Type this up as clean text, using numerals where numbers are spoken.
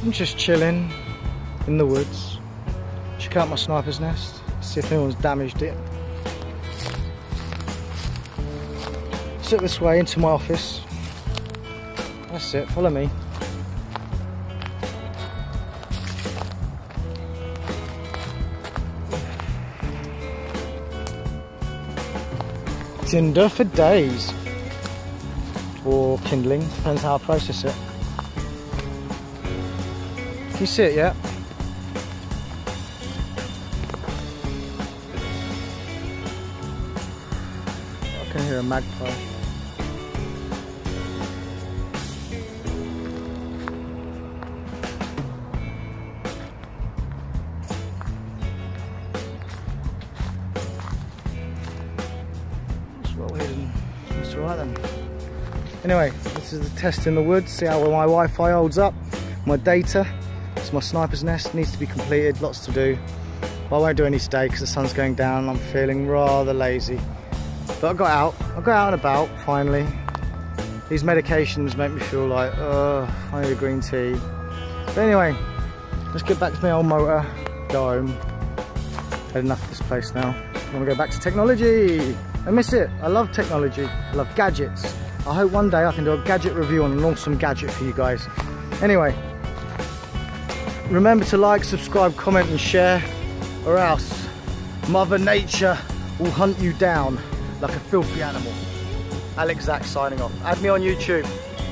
I'm just chilling in the woods. Check out my sniper's nest, see if anyone's damaged it. Sit this way into my office. That's it, follow me. Tinder for days. Or kindling, depends how I process it. Can you see it yet? I can hear a magpie. That's well hidden. That's alright then. Anyway, this is the test in the woods, see how my Wi-Fi holds up, my data. It's my sniper's nest, needs to be completed, lots to do. But I won't do any today because the sun's going down and I'm feeling rather lazy. But I got out and about, finally. These medications make me feel like, I need a green tea. But anyway, let's get back to my old motor, go home. Had enough of this place now. I'm gonna go back to technology. I miss it, I love technology, I love gadgets. I hope one day I can do a gadget review on an awesome gadget for you guys. Anyway, remember to like, subscribe, comment and share, or else Mother Nature will hunt you down like a filthy animal. Alex Zach signing off. Add me on YouTube.